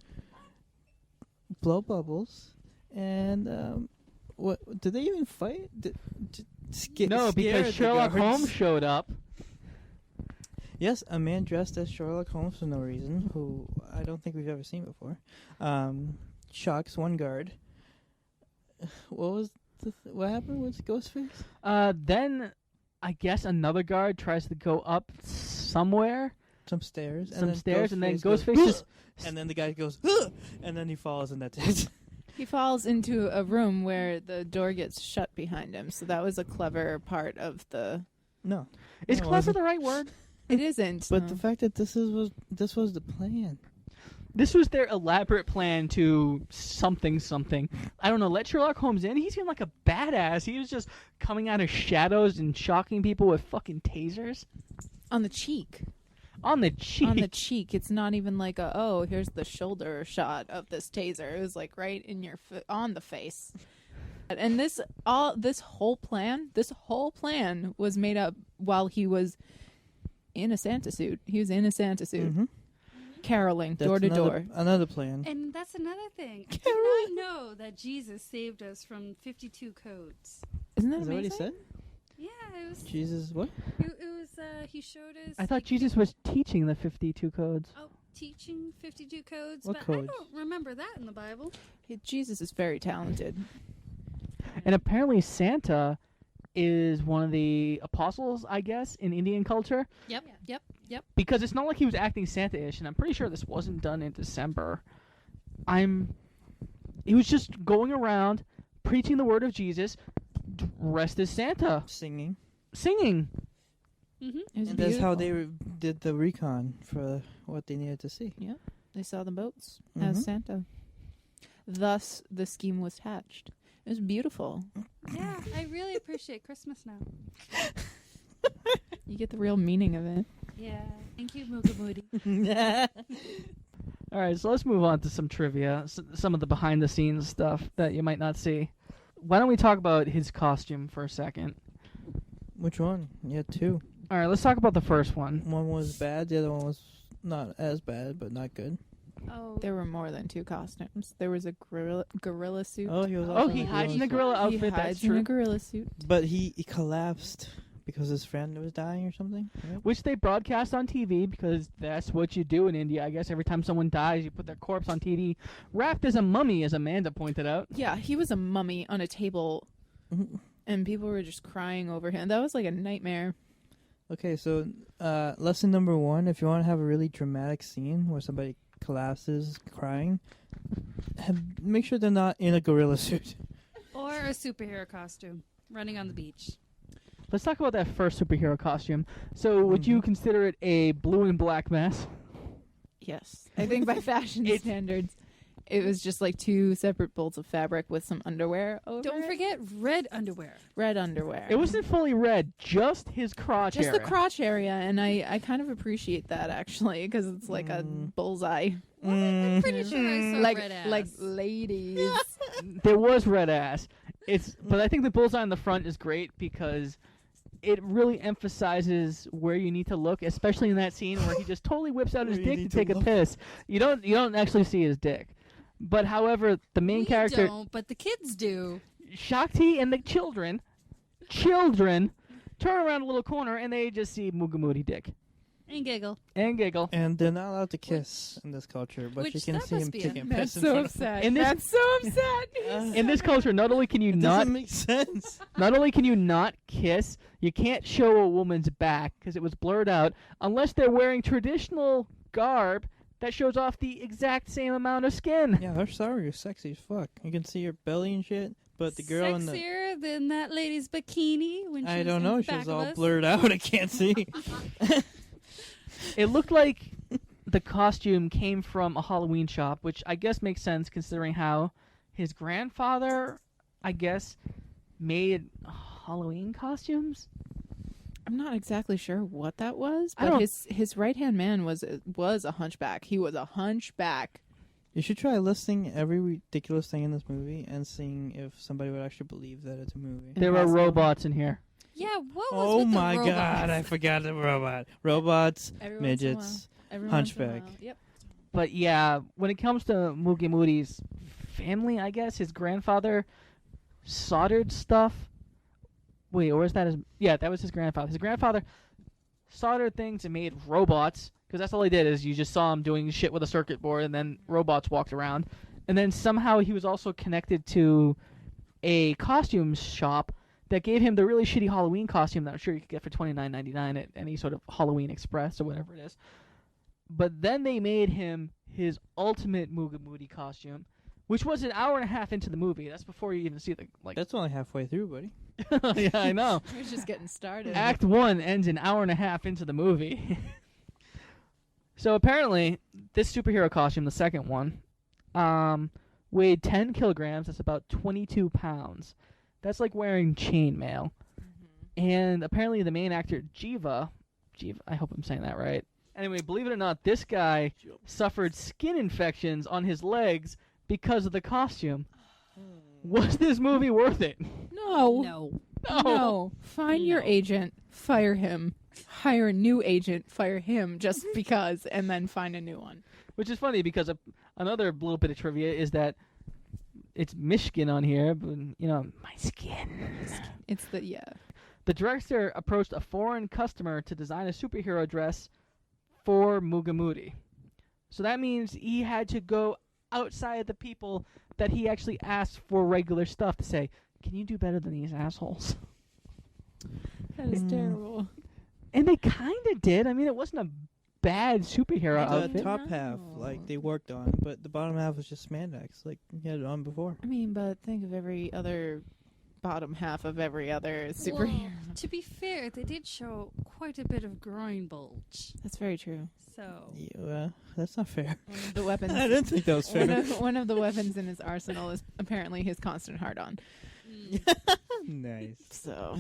S8: blow bubbles, and what? Did they even fight?
S1: No, because Sherlock Holmes showed up.
S8: Yes, a man dressed as Sherlock Holmes for no reason, who I don't think we've ever seen before, shocks one guard. What was What happened with Ghostface?
S1: Then I guess another guard tries to go up somewhere,
S8: Some stairs.
S1: and then
S8: goes,
S1: Ghostface just
S8: and then the guy goes, "Ugh!" And then he falls, and that's it.
S9: He falls into a room where the door gets shut behind him. So that was a clever part of the.
S8: No.
S1: Is
S8: No, it
S1: clever
S8: wasn't.
S1: the right word?
S9: It isn't.
S8: But
S9: no.
S8: the fact that this was the plan.
S1: This was their elaborate plan to something. I don't know. Let Sherlock Holmes in. He seemed like a badass. He was just coming out of shadows and shocking people with fucking tasers
S9: On the cheek.
S1: on the cheek.
S9: On the cheek. It's not even like here's the shoulder shot of this taser. It was like right in your on the face. And this whole plan was made up while he was in a Santa suit. He was in a Santa suit.
S8: Mm-hmm.
S9: Caroling door to door.
S8: Another plan.
S5: And that's another thing. I did not know that Jesus saved us from 52 codes.
S9: Isn't that
S8: Is that what he
S9: amazing?
S8: said?
S5: Yeah, it was.
S8: Jesus, what?
S5: It was. He showed us.
S1: I thought Jesus was teaching the 52 codes.
S5: Oh, teaching 52 codes.
S8: What
S5: but
S8: codes?
S5: I don't remember that in the Bible.
S9: Jesus is very talented.
S1: And apparently Santa is one of the apostles, I guess, in Indian culture.
S5: Yep.
S1: Because it's not like he was acting Santa-ish, and I'm pretty sure this wasn't done in December. He was just going around preaching the word of Jesus, dressed as Santa,
S8: Singing.
S1: singing.
S5: Mm-hmm.
S9: It was
S8: And that's how
S9: beautiful.
S8: they did the recon for what they needed to see.
S9: They saw the boats
S8: Mhm.
S9: as Santa. Thus, the scheme was hatched. It was beautiful.
S5: Yeah, I really appreciate Christmas now.
S9: You get the real meaning of it.
S5: Yeah. Thank you, Mugamoodi.
S1: All right, so let's move on to some trivia, some of the behind-the-scenes stuff that you might not see. Why don't we talk about his costume for a second?
S8: Which one? Yeah, two.
S1: All right, let's talk about the first one.
S8: One was bad, the other one was not as bad, but not good.
S5: Oh.
S9: There were more than two costumes. There was a gorilla suit.
S8: Oh, he was.
S1: Oh,
S8: also
S1: he
S8: in a
S1: hides in a
S8: suit.
S1: gorilla
S9: He
S1: outfit, that's
S9: hides in a
S1: true.
S9: gorilla suit.
S8: But he collapsed because his friend was dying or something. Right?
S1: Which they broadcast on TV because that's what you do in India. I guess every time someone dies, you put their corpse on TV, wrapped as a mummy, as Amanda pointed out.
S9: Yeah, he was a mummy on a table, and people were just crying over him. That was like a nightmare.
S8: Okay, so lesson number 1: if you want to have a really dramatic scene where somebody collapses crying, make sure they're not in a gorilla suit.
S5: Or a superhero costume, running on the beach.
S1: Let's talk about that first superhero costume. So, would you consider it a blue and black mess?
S9: Yes. I think by fashion standards, it was just like two separate bolts of fabric with some underwear over
S5: Don't
S9: it.
S5: forget red underwear.
S9: Red underwear.
S1: It wasn't fully red, just his crotch
S9: just
S1: area.
S9: the crotch area, and I kind of appreciate that actually because it's like a bullseye.
S5: I'm pretty sure I saw
S9: like
S5: red ass.
S9: like ladies.
S1: There was red ass. But I think the bullseye in the front is great because it really emphasizes where you need to look, especially in that scene where he just totally whips out his
S8: Where you
S1: dick to
S8: need to
S1: take a
S8: look.
S1: piss. You don't actually see his dick. But however, the main
S5: we
S1: character
S5: don't, but the kids do.
S1: Shakti and the children turn around a little corner and they just see Mugamoodi dick
S5: And giggle.
S1: and giggle.
S8: And they're not allowed to kiss in this culture, but you
S5: which
S8: can
S5: that
S8: see
S5: must
S8: him
S5: be
S8: taking a
S9: That's
S8: piss in
S9: so
S8: front of
S9: upset.
S1: In this-
S9: That's so upset.
S1: In this culture, not only can you
S8: It
S1: not
S8: doesn't make sense.
S1: Not only can you not kiss, you can't show a woman's back because it was blurred out unless they're wearing traditional garb that shows off the exact same amount of skin.
S8: Yeah, her sorry is sexy as fuck. You can see her belly and shit, but the girl in the...
S5: Sexier than that lady's bikini when she
S8: I
S5: was
S8: don't
S5: in
S8: know,
S5: the
S8: she
S5: back
S8: was
S5: of
S8: all
S5: us.
S8: blurred out, I can't see.
S1: It looked like the costume came from a Halloween shop, which I guess makes sense considering how his grandfather, I guess, made Halloween costumes.
S9: I'm not exactly sure what that was,
S1: I
S9: but
S1: don't-
S9: his right hand man was a hunchback. He was a hunchback.
S8: You should try listing every ridiculous thing in this movie and seeing if somebody would actually believe that it's a movie.
S1: There were
S9: Impossible.
S1: robots in here.
S5: Yeah, what was
S8: Oh
S5: with
S8: my
S5: the robots?
S8: god, I forgot the robot. Robots,
S9: Every once in a
S8: midgets.
S9: while. Every once in a
S8: Hunchback.
S9: while. Yep.
S1: But yeah, when it comes to Mugamoodi's family, I guess his grandfather soldered stuff. Wait, or is that his... Yeah, that was his grandfather. His grandfather soldered things and made robots, because that's all he did, is you just saw him doing shit with a circuit board, and then robots walked around. And then somehow he was also connected to
S3: a costume shop that gave him the really shitty Halloween costume that I'm sure you could get for $29.99 at any sort of Halloween Express or whatever it is. But then they made him his ultimate Mugamoodi costume, which was an hour and a half into the movie. That's before you even see the
S8: That's only halfway through, buddy.
S3: Yeah, I know.
S9: We're just getting started.
S3: Act 1 ends an hour and a half into the movie. So apparently, this superhero costume, the second one, weighed 10 kilograms. That's about 22 pounds. That's like wearing chainmail. And apparently the main actor, Jiva, I hope I'm saying that right. Anyway, believe it or not, this guy suffered skin infections on his legs because of the costume. Was this movie worth it?
S9: No. Find your agent, fire him. Hire a new agent, fire him just because, and then find a new one.
S3: Which is funny because another little bit of trivia is that it's Michigan on here, but, you know, my skin.
S9: It's the,
S3: The director approached a foreign customer to design a superhero dress for Mugamoodi. So that means he had to go outside the people that he actually asked for regular stuff to say, can you do better than these assholes?
S9: That is terrible.
S3: And they kind of did. I mean, it wasn't a bad superhero outfit.
S8: The top half, like, they worked on, but the bottom half was just spandex, like you had it on before.
S9: I mean, but think of every other bottom half of every other superhero.
S5: Well, to be fair, they did show quite a bit of groin bulge.
S9: That's very true.
S5: So
S8: Yeah, that's not fair.
S9: One of the weapons.
S8: I didn't think that was fair.
S9: One of the weapons in his arsenal is apparently his constant hard-on.
S8: Nice.
S9: So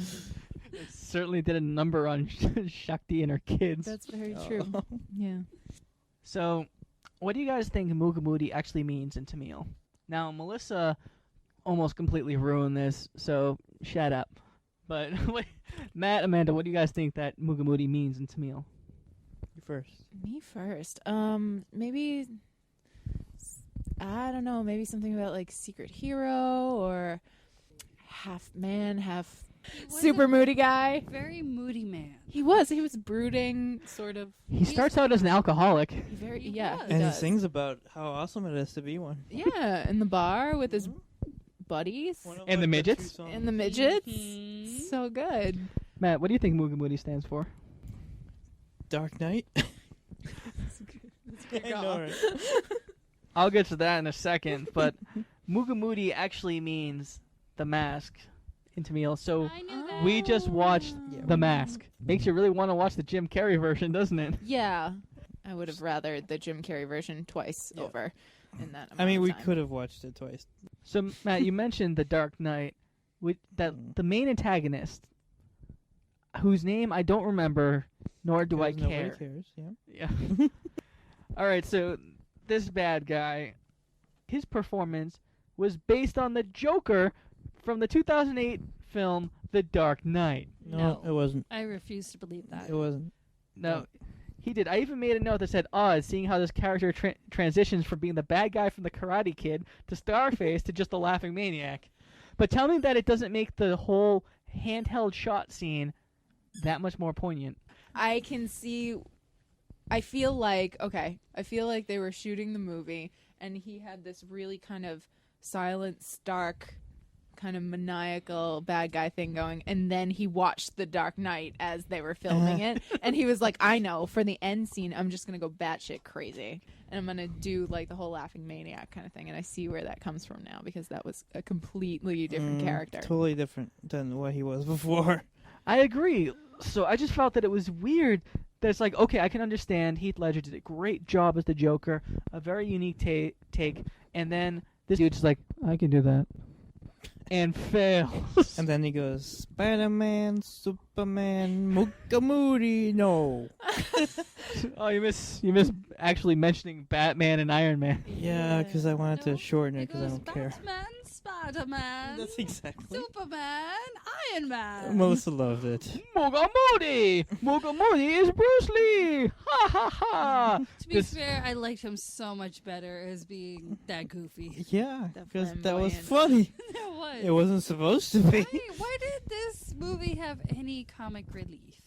S3: It certainly did a number on Shakti and her kids.
S9: that's very true. Yeah.
S3: So, what do you guys think Mugamoodi actually means in Tamil? Now, Melissa almost completely ruined this, so shut up. But Matt, Amanda, what do you guys think that Mugamoodi means in Tamil?
S8: You first.
S9: Me first. Maybe I don't know. Maybe something about like secret hero or half man, half super moody guy.
S5: very moody man.
S9: He was brooding, sort of.
S3: He starts out as an alcoholic.
S9: He does.
S8: And he sings about how awesome it is to be one.
S9: Yeah, in the bar with his buddies
S3: And the midgets?
S9: and the midgets. So good.
S3: Matt, what do you think Mugamoodi stands for?
S8: Dark Knight.
S9: Good
S8: I know,
S9: call.
S8: right?
S3: I'll get to that in a second, but Mugamoodi actually means the mask in Tamil. So
S5: I knew that.
S3: we just watched The Mask. Makes you really want to watch the Jim Carrey version, doesn't it?
S9: Yeah, I would have rather the Jim Carrey version twice over. In that
S8: I mean,
S9: amount
S8: we
S9: of time.
S8: could have watched it twice.
S3: So Matt, you mentioned The Dark Knight, that the main antagonist, whose name I don't remember, nor do I
S8: Because nobody
S3: care.
S8: cares, yeah.
S3: Yeah. All right, so this bad guy, his performance was based on the Joker from the 2008 film The Dark Knight.
S8: No, it wasn't.
S5: I refuse to believe that.
S8: It wasn't.
S3: No, he did. I even made a note that said, seeing how this character transitions from being the bad guy from The Karate Kid to Scarface to just the laughing maniac. But tell me that it doesn't make the whole handheld shot scene that much more poignant.
S9: I can see. I feel like they were shooting the movie, and he had this really kind of silent, stark, kind of maniacal bad guy thing going, and then he watched The Dark Knight as they were filming it, and he was like, I know, for the end scene, I'm just going to go batshit crazy, and I'm going to do like the whole laughing maniac kind of thing, and I see where that comes from now, because that was a completely different character.
S8: Totally different than what he was before.
S3: I agree. So I just felt that it was weird that it's like, okay, I can understand Heath Ledger did a great job as the Joker, a very unique take, and then this dude's like, I can do that. And fails.
S8: And then he goes, Spider-Man, Superman, Mugamoodi, no.
S3: Oh, you miss actually mentioning Batman and Iron Man.
S8: Yeah, because I wanted to
S5: No,
S8: shorten it
S5: It
S8: because I
S5: goes
S8: don't care.
S5: Batman, Spider-Man,
S8: That's exactly.
S5: Superman, Iron Man.
S8: Melissa loved it.
S3: Mugamoodi! Mugamoodi is Bruce Lee! Ha ha ha!
S5: To be fair, I liked him so much better as being that goofy.
S8: Yeah,
S9: That
S8: because that was
S9: flamboyant.
S8: funny.
S5: There was.
S8: It wasn't supposed to be.
S5: Why did this movie have any comic relief?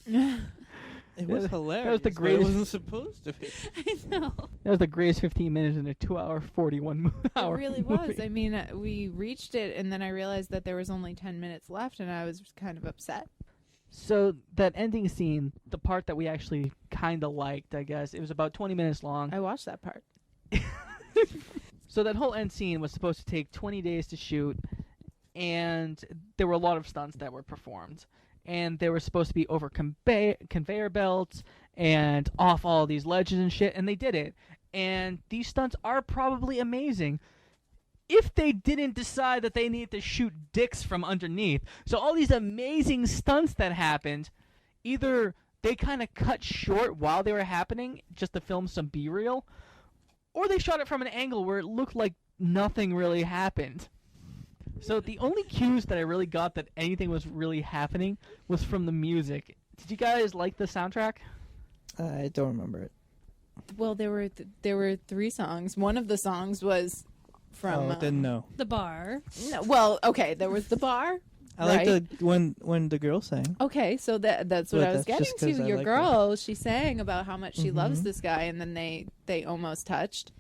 S8: It was hilarious.
S1: was the
S8: but
S1: greatest-
S8: It wasn't supposed to be.
S5: I know.
S1: That was the greatest 15 minutes in a 2-hour, 41 hour
S9: It really
S1: movie.
S9: was. I mean, we reached it, and then I realized that there was only 10 minutes left, and I was kind of upset.
S1: So that ending scene, the part that we actually kind of liked, I guess, it was about 20 minutes long.
S9: I watched that part.
S1: So that whole end scene was supposed to take 20 days to shoot, and there were a lot of stunts that were performed. And they were supposed to be over conveyor belts and off all these ledges and shit, and they did it. And these stunts are probably amazing if they didn't decide that they needed to shoot dicks from underneath. So all these amazing stunts that happened, either they kind of cut short while they were happening just to film some B-reel, or they shot it from an angle where it looked like nothing really happened. So the only cues that I really got that anything was really happening was from the music. Did you guys like the soundtrack?
S8: I don't remember it.
S9: Well, there were 3 songs. One of the songs was from...
S8: didn't know.
S5: The bar.
S9: No, well, okay, there was the bar.
S8: I like
S9: right?
S8: the when the girl sang.
S9: Okay, so that's what
S8: But
S9: I was
S8: that's
S9: getting
S8: just
S9: to.
S8: 'cause I
S9: Your
S8: like
S9: girl, she sang about how much she loves
S8: Mhm.
S9: this guy, and then they almost touched.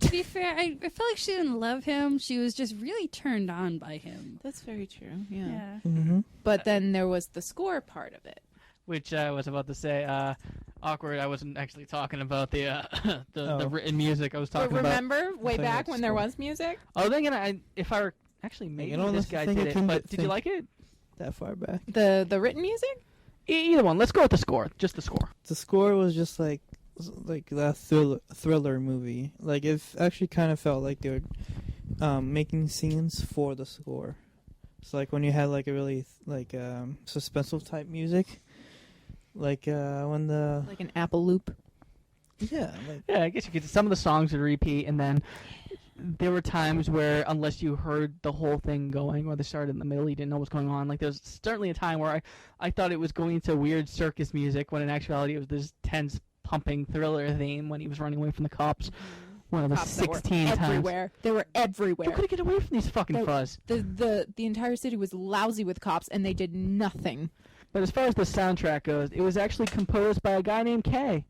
S5: To be fair, I feel like she didn't love him. She was just really turned on by him.
S9: That's very true. Yeah.
S8: Mm-hmm.
S9: But then there was the score part of it.
S1: Which I was about to say, awkward. I wasn't actually talking about the the
S8: Oh.
S1: written music. I was
S9: But
S1: talking about.
S9: remember way
S8: thought
S9: back
S8: about
S9: when there
S8: score.
S9: was music?
S1: I was thinking if I were actually maybe
S8: You know,
S1: this
S8: that's the
S1: guy
S8: thing
S1: did
S8: I
S1: it.
S8: came
S1: But
S8: to
S1: did you
S8: think.
S1: like it?
S8: That far back.
S9: The written music?
S1: Either one. Let's go with the score. Just the score.
S8: The score was just like that thriller movie. Like it actually kind of felt like they were making scenes for the score. It's like when you had like a really suspenseful type music, like when the
S9: Like an Apple loop.
S8: yeah like
S1: Yeah, I guess you could. Some of the songs would repeat, and then there were times where, unless you heard the whole thing going, or they started in the middle, you didn't know what was going on. Like there was certainly a time where I thought it was going to weird circus music, when in actuality it was this tense, pumping thriller theme when he was running away from the cops. One of the
S9: Cops that were
S1: 16 times.
S9: everywhere. They were
S1: You
S9: everywhere.
S1: couldn't get away from these fucking
S9: They-
S1: fuzz.
S9: The entire city was lousy with cops, and they did nothing.
S1: But as far as the soundtrack goes, it was actually composed by a guy named Kay.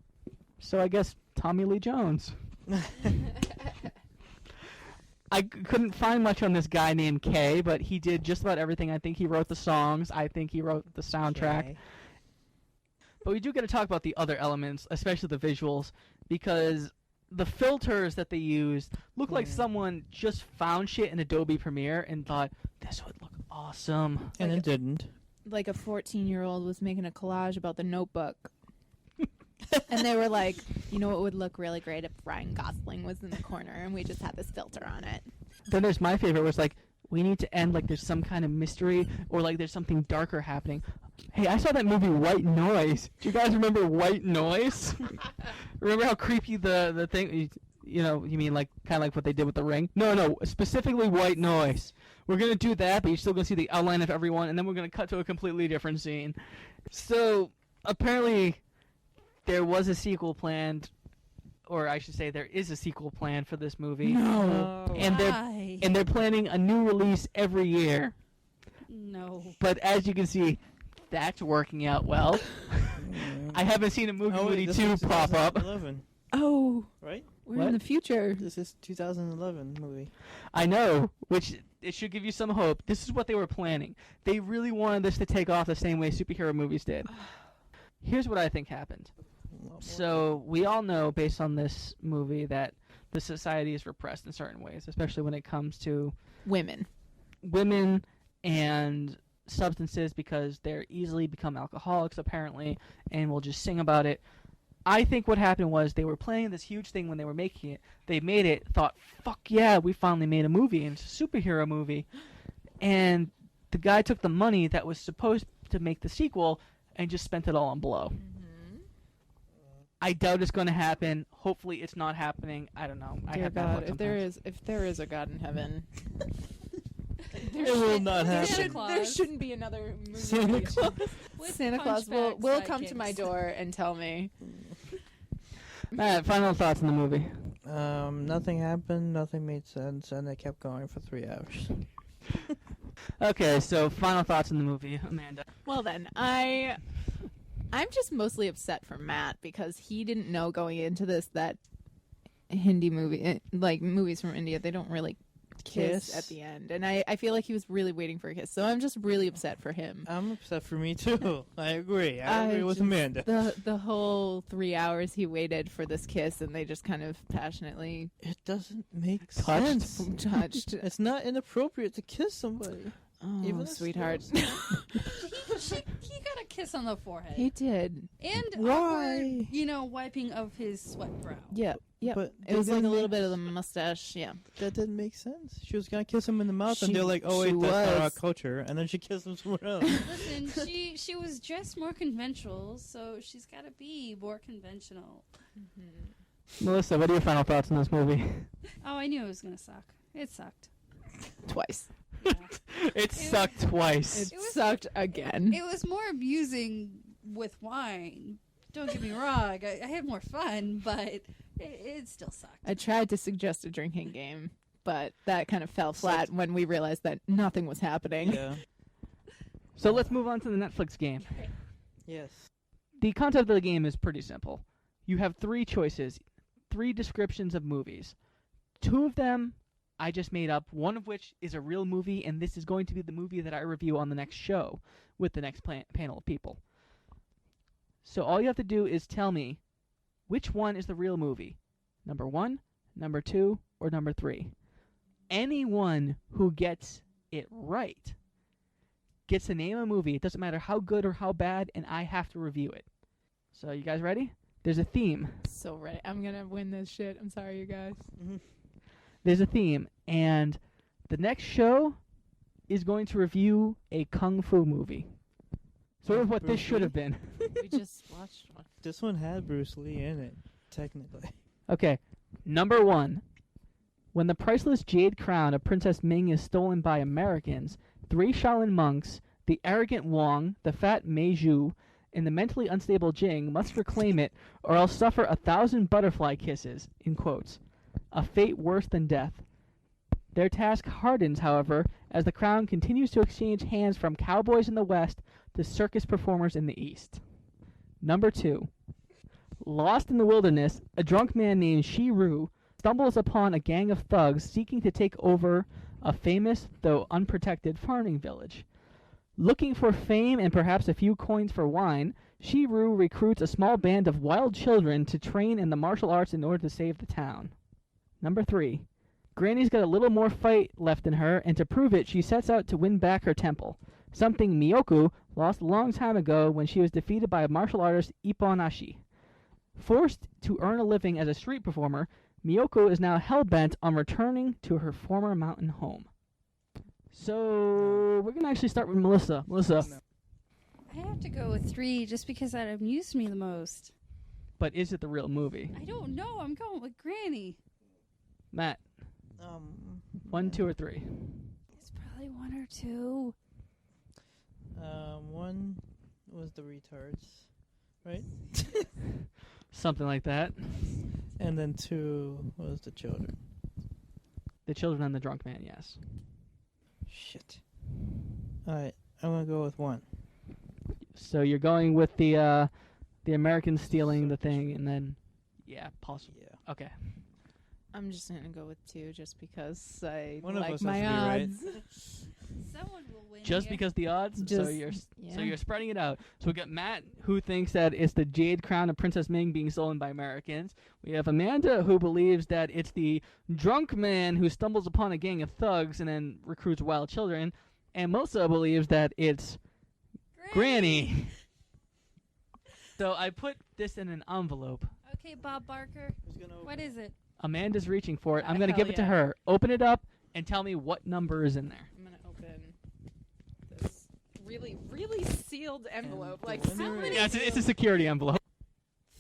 S1: So I guess Tommy Lee Jones. I couldn't find much on this guy named Kay, but he did just about everything. I think he wrote the songs. I think he wrote the soundtrack.
S8: Okay.
S1: But we do got to talk about the other elements, especially the visuals, because the filters that they used look like someone just found shit in Adobe Premiere and thought, this would look awesome.
S8: And
S9: Like
S8: it didn't.
S9: Like a 14-year-old was making a collage about the Notebook. And they were like, you know what would look really great if Ryan Gosling was in the corner and we just had this filter on it.
S1: Then there's my favorite, where it's like, we need to end like there's some kind of mystery, or like there's something darker happening. Hey, I saw that movie White Noise. Do you guys remember White Noise? Remember how creepy the thing, you know, you mean like kind of like what they did with The Ring? No, specifically White Noise. We're going to do that, but you're still going to see the outline of everyone, and then we're going to cut to a completely different scene. So, apparently, there was a sequel planned, or I should say there is a sequel planned for this movie.
S8: No.
S1: And
S5: Why?
S1: they're planning a new release every year.
S5: No.
S1: But as you can see, that's working out well. I haven't seen a Mugamoodi 2 pop up.
S8: 2011,
S9: Oh,
S8: right?
S9: we're
S1: What?
S9: in the future.
S8: This is 2011 movie.
S1: I know, which it should give you some hope. This is what they were planning. They really wanted this to take off the same way superhero movies did. Here's what I think happened. So we all know, based on this movie, that the society is repressed in certain ways, especially when it comes to
S9: Women.
S1: women and substances, because they're easily become alcoholics apparently, and will just sing about it. I think what happened was they were planning this huge thing when they were making it. They made it, thought, fuck yeah, we finally made a movie, and it's a superhero movie. And the guy took the money that was supposed to make the sequel and just spent it all on blow. I doubt it's going to happen. Hopefully it's not happening. I don't know. I
S9: Dear
S1: have bad
S9: God,
S1: luck
S9: if there is a God in heaven,
S8: It will not
S9: there,
S8: happen.
S9: there shouldn't be another movie.
S8: Santa Claus.
S5: With
S9: Santa Claus
S5: hunchback
S9: will come to my
S5: sidekicks.
S9: door and tell me.
S1: Matt, final thoughts on the movie.
S8: Nothing happened. Nothing made sense, and it kept going for 3 hours.
S1: Okay, so final thoughts on the movie, Amanda.
S9: Well then, I I'm just mostly upset for Matt because he didn't know going into this that Hindi movie, like movies from India, they don't really kiss at the end. And I feel like he was really waiting for a kiss. So I'm just really upset for him.
S8: I'm upset for me too. I agree. I agree with Amanda.
S9: The whole 3 hours he waited for this kiss, and they just kind of passionately
S8: It doesn't make sense.
S9: touched.
S8: It's not inappropriate to kiss somebody.
S9: Oh,
S8: Even
S9: sweetheart.
S5: he got a kiss on the forehead.
S9: He did.
S5: And
S8: Why?
S5: awkward, wiping of his sweat brow.
S9: Yeah. Yeah.
S8: But
S9: It was
S8: they
S9: like a
S8: didn't
S9: little
S8: make-
S9: bit of the mustache. Yeah.
S8: That didn't make sense. She was gonna kiss him in the mouth, and
S9: She-
S8: they're like, "Oh
S9: she
S8: wait, that's not our
S9: was.
S8: culture." And then she kissed him somewhere else.
S5: Listen, she was dressed more conventional, so she's got to be more conventional.
S1: Melissa, what are your final thoughts on this movie?
S5: Oh, I knew it was going to suck. It sucked.
S9: Twice.
S1: It sucked twice.
S9: It sucked again.
S5: It was more amusing with wine. Don't get me wrong. I had more fun, but it still sucked.
S9: I tried to suggest a drinking game, but that kind of fell flat when we realized that nothing was happening.
S8: Yeah.
S1: So let's move on to the Netflix game.
S8: Yes.
S1: The concept of the game is pretty simple. You have 3 choices, 3 descriptions of movies. 2 of them I just made up, one of which is a real movie, and this is going to be the movie that I review on the next show with the next panel of people. So all you have to do is tell me which one is the real movie. Number 1, number 2, or number 3. Anyone who gets it right gets to name a movie. It doesn't matter how good or how bad, and I have to review it. So you guys ready? There's a theme.
S9: So ready. I'm going to win this shit. I'm sorry, you guys.
S1: There's a theme, and the next show is going to review a kung fu movie. Sort of what this
S8: Bruce
S1: should have been.
S9: We just watched one.
S8: This one had Bruce Lee in it, technically.
S1: Okay, number 1. When the priceless jade crown of Princess Ming is stolen by Americans, 3 Shaolin monks, the arrogant Wong, the fat Mei Zhu, and the mentally unstable Jing must reclaim it or else suffer 1,000 butterfly kisses, in quotes. A fate worse than death. Their task hardens, however, as the crown continues to exchange hands from cowboys in the west to circus performers in the east. Number 2. Lost in the wilderness, a drunk man named Shi Ru stumbles upon a gang of thugs seeking to take over a famous, though unprotected, farming village. Looking for fame and perhaps a few coins for wine, Shi Ru recruits a small band of wild children to train in the martial arts in order to save the town. Number 3. Granny's got a little more fight left in her, and to prove it, she sets out to win back her temple, something Miyoku lost a long time ago when she was defeated by martial artist Ippon Ashi. Forced to earn a living as a street performer, Miyoko is now hell-bent on returning to her former mountain home. So, we're going to actually start with Melissa. Melissa,
S5: I have to go with 3 just because that amused me the most.
S1: but is it the real movie?
S5: I don't know. I'm going with Granny.
S1: Matt, 1, 2, or 3?
S5: It's probably 1 or 2.
S8: 1 was the retards, right?
S1: Something like that.
S8: And then 2 was the children.
S1: The children and the drunk man, yes.
S8: Shit. Alright, I'm gonna go with 1.
S1: So you're going with the Americans stealing the thing, and then, yeah, possible.
S8: Yeah.
S1: Okay.
S9: I'm just going to go with 2 just because I
S8: One of
S9: like
S8: us has
S9: my
S8: to be right.
S9: odds.
S5: Someone will win.
S1: Just
S5: here.
S1: because the odds, so
S9: Just-
S1: you're
S9: yeah.
S1: so you're spreading it out. So we got Matt, who thinks that it's the jade crown of Princess Ming being stolen by Americans. We have Amanda, who believes that it's the drunk man who stumbles upon a gang of thugs and then recruits wild children. And Melissa believes that it's Granny. So I put this in an envelope.
S5: Okay, Bob Barker. What is it?
S1: Amanda's reaching for it. I'm
S9: Ah,
S1: going to give
S9: hell
S1: it to
S9: yeah.
S1: her. Open it up and tell me what number is in there.
S9: I'm going to open this really, really sealed envelope. Like,
S8: the
S9: how
S8: winner
S9: many?
S1: Yeah, it's a security envelope.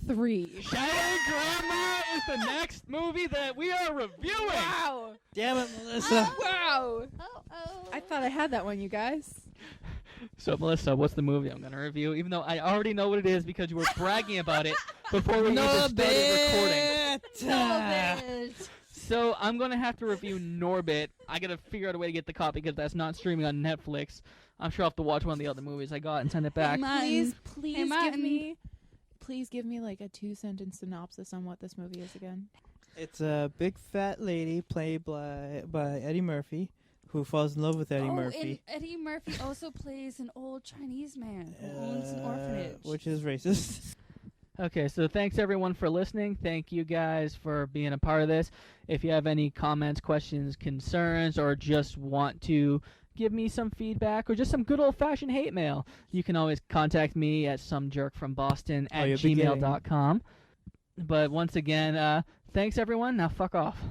S9: 3.
S1: Shadow Grandma is the next movie that we are reviewing.
S9: Wow.
S8: Damn it, Melissa!
S9: Wow.
S5: Oh.
S9: I thought I had that one, you guys.
S1: So, Melissa, what's the movie I'm going to review? Even though I already know what it is because you were bragging about it before we even started recording.
S3: So I'm gonna have to review Norbit. I gotta figure out a way to get the copy because that's not streaming on Netflix. I'm sure I'll have to watch one of the other movies I got and send it back.
S9: Please
S5: Hey,
S9: give
S5: Martin.
S9: me. Please give me like a 2-sentence synopsis on what this movie is again.
S8: It's a big fat lady played by Eddie Murphy who falls in love with Eddie Murphy.
S5: And Eddie Murphy also plays an old Chinese man who owns an orphanage.
S8: Which is racist.
S3: Okay, so thanks everyone for listening. Thank you guys for being a part of this. If you have any comments, questions, concerns, or just want to give me some feedback or just some good old-fashioned hate mail, you can always contact me at somejerkfromboston@gmail.com. But once again, thanks everyone. Now fuck off.